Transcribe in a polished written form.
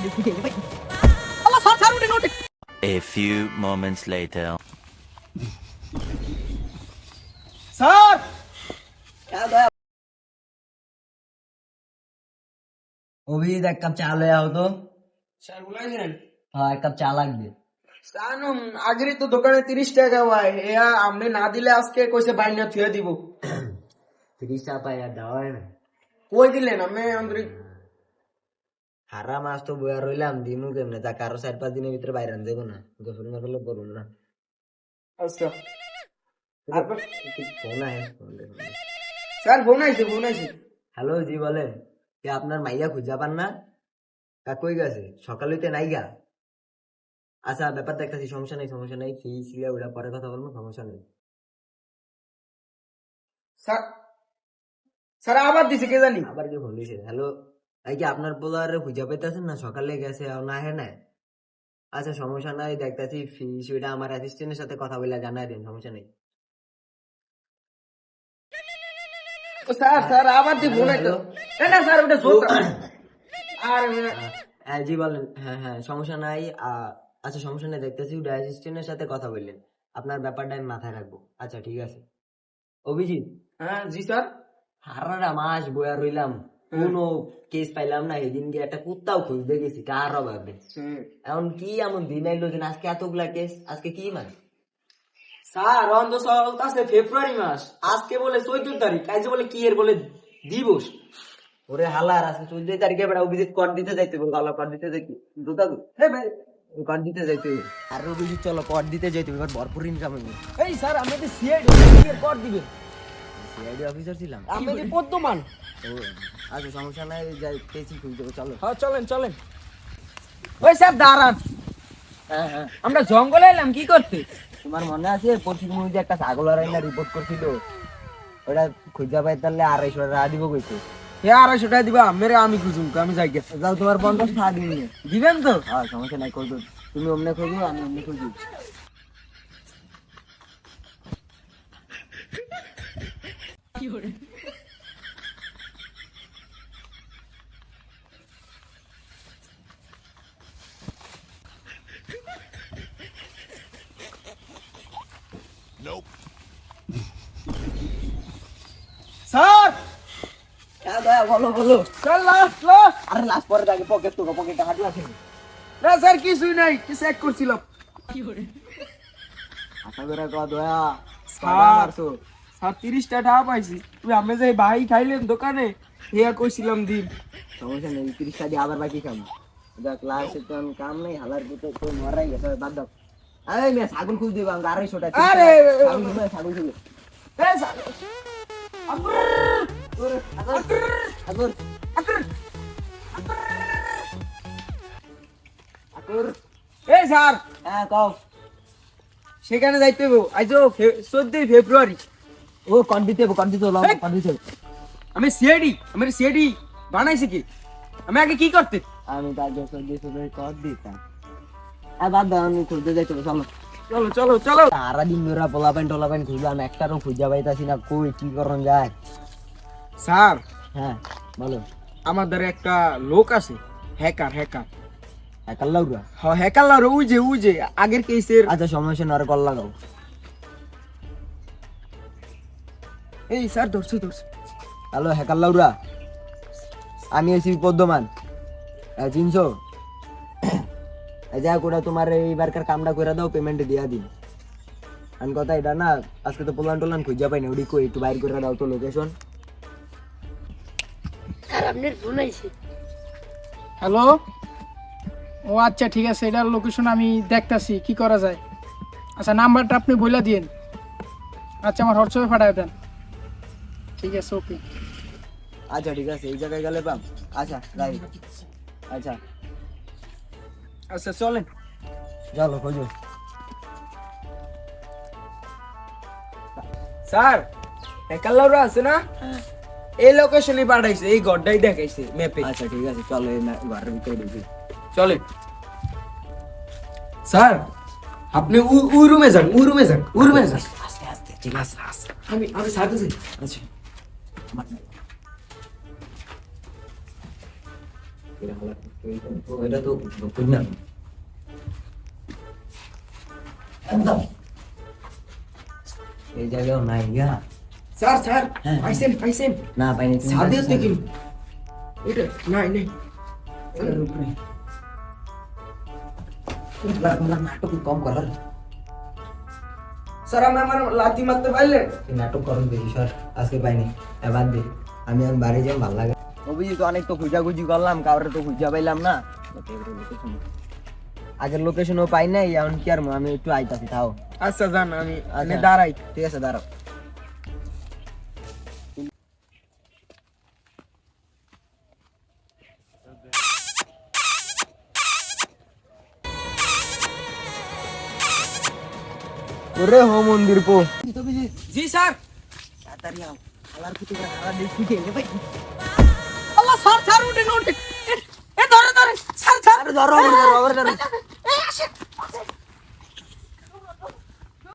A few moments later. Sir Abhijit এক cup চা লয়ে আও তো। স্যার বলাইছেন হ্যাঁ এক কাপ চা লাগবে। জানুম আগেরই তো দোকানে 30 টাকা হয় এয়া আপনি না দিলে আজকে কইছে বাইনা থুয়ে দিব 30 চা পাই আর দেওয়া হয় না। কই দিলেন আমি অন্তরি হারা মাস তো বইয়া রইলাম দিমু কেমনে, তা কারো 4-5 দিনের ভিতরে বাইরে আন যাবো না, গোসল না করলে করুন না। আচ্ছা তারপর ফোন আয়। স্যার ফোন আইছে হ্যালো জি বলেন, কে আপনার মাইয়া খুঁজা পান না? কা কই গেছে? সকাল হইতে নাই গা। আচ্ছা ব্যাপার দেখতেছি, সমস্যা নেই ফি সিয়া ওটা পরে কথা বলবো, সমস্যা নেই। স্যার স্যার আবার দিছে কে জানি আবার কি ফোন দিছে? হ্যালো এই কি আপনার পোলার খুঁজা পাইতেছেন না? সকালে গেছে না হে না। আচ্ছা সমস্যা নাই, দেখতেছি ফি সিটা আমার অ্যাসিস্ট্যান্টের সাথে কথা বলে জানাই দিন, সমস্যা নেই। ও স্যার স্যার আবার দি ফোন আইতো না স্যার ওটা জোত আর হ্যাঁ জি বলেন। হ্যাঁ সমস্যা নাই। আচ্ছা সমস্যা নেই, দেখতেছি ওটা অ্যাসিস্ট্যান্টের সাথে কথা বললেন, আপনার ব্যাপারটা আমি মাথায় রাখবো। আচ্ছা ঠিক আছে। অভিজিৎ হ্যাঁ জি স্যার হারাটা মাস বয়া রইলাম, কোনো কেস পাইলাম না। এদিন গিয়ে একটা কুত্তাও খুঁজতে গেছি কার অভাবে। এখন কি এমন দিন আইলো যে আজকে এতগুলা কেস? আজকে কি মাস? স্যার অন্ত চলতেছে ফেব্রুয়ারি মাস, আজকে বলে 14 তারিখ, আজকে বলে কি এর বলে দিবস। ওরে হালার আজকে 14 তারিখে বেড়া অভিজিৎ কর দিতে যাইতে গালা কর দিতে যাইতে দুটা দু হে ভাই কর দিতে যাইতে। আর অভিজিৎ চলো কর দিতে যাইতে, এবার ভরপুর ইনকাম হইবে। এই স্যার আমি তো সিআইডি এর পর দিবেন, সিআইডি অফিসার ছিলাম আমি তো পদ্মমান। ও আচ্ছা সমস্যা নাই, যাইতেছি খুঁজে দেবো, চলো। হ্যাঁ চলেন ওই স্যার দাঁড়ান, হ্যাঁ আমরা জঙ্গলে এলাম কি করতে? তোমার মনে আছে পরশু তুমি যে একটা ছাগল হারাইনা রিপোর্ট করছিল, ওটা খুঁজা পাই তাহলে 250 টাকা দিব কইছে। হে 250 টাকা দিবা মেরে, আমি খুঁজুম আমি যাই গে। যাও তোমার 50 টাকা দিন। দিবেন তো? হ্যাঁ সমস্যা নাই, খুঁজো তুমি, অমনে খুঁজো আমি অমনে খুঁজি। স্যার বলো স্যার লাস্ট আরে লাস্ট পরে আগে পকেট তো পকেটে হাঁটু আছে। না স্যার কিছুই নাই, কি চেক করছিলাম। আশা করে কো দয়া স্যার স্যার 30 টাকা পাইছি, তুই আমি যে ভাই খাইলেন দোকানে হিয়া কইছিলাম দিন। সমস্যা নেই, 30 টাকা দিয়ে আবার বাকি কাম। দেখ ক্লাসে তো কাম নেই, হালার ভিতরে তো মরাই গেছে, বাদ দাও। আরে মেয়ে ছাগল খুঁজ দিব আমরা 250 টাকা। আরে ছাগল খুঁজে এ স্যার আগর এই স্যার হ্যাঁ কও। সেখানে যাইতে হইব আজ 14 ফেব্রুয়ারি। ও কন দিতে লও এই! কন দিতে। আমি সিআইডি বানাইছি কি? আমি আগে কি করতে? আমি তার 200 কর দিতাম। আর বাদ দাও, আমি খুঁজতে যাইতে হবে, চলো। চলো সারা দিন ধরে টোলাপাইন খুঁজলাম, একটারও খুঁজা পাইতাছি না, কই কি করন যায়। স্যার হ্যাঁ বলো। আমার দ্বারা একটা লোক আছে, হ্যাকার একাল্লাউরা। হ্যাকার লার ওই যে আগের কেসের। আচ্ছা সমস্যা না, আর কল লাগাও। এই স্যার ধরছে হ্যালো হ্যাকাল্লাউরা, আমি আছি পদ্মমান, চিনছো? যা করে তোমার এইবারকার কামটা করে দাও, পেমেন্ট দিয়া দিন। আমি কথা এটা না, আজকে তো পোলান খুঁজা পাইনি, ওডি কই একটু বাইর করে দাও তো লোকেশন। হ্যালো, ও আচ্ছা ঠিক আছে, এটার লোকেশন আমি দেখতাছি কি করা যায়। আচ্ছা নাম্বারটা আপনি বলে দিন। আচ্ছা আমার হোয়াটসঅ্যাপে পাঠায় দেন। ঠিক আছে ওকে। আচ্ছা ঠিক আছে, এই জায়গায় গেলে পাম। আচ্ছা যাই। আচ্ছা চলেন চলো খোঁজো। স্যার হ্যাকার লাউরা আছে না, এই লোকেশনে পাঠাইছে, এই ঘরটাই দেখাইছে ম্যাপে। আচ্ছা ঠিক আছে চলো, এই ঘরের ভিতরে ঢুকি। চলে স্যার, আপনি ওই রুমে যান। আস্তে আস্তে ঠিক আছে। আমি সাথে আচ্ছা এটা তো বুঝ না এই জায়গাও নাই গা স্যার স্যার হ্যাঁ। পাইছেন না পাইনি সাদিও দেখি এটা নাই নাই নাটক কম করার স্যার আমার লাথি মারতে পারলেন নাটক করুন বেশি সর আজকে পাইনি বাদ দে আমি এখন বাড়ি যাই ভালো লাগে অভিজিৎ অনেক তো খুঁজাখুঁজি করলাম কাউরে তো খুঁজা পাইলাম না আগের লোকেশনও পাই নাই এখন কি আর আমি একটু আইতাছি তাও আচ্ছা জান আমি আচ্ছা। দাঁড়াই ঠিক আছে দাঁড়াও ওরে হো মন্দির পো জি স্যার তাড়াতাড়ি আও খালার কুটি করে খালা দেখি খেলে ভাই আল্লাহ স্যার স্যার উঠে এ ধরে ধরে স্যার স্যার আরে ধরো ধরো ধরো এই আসেন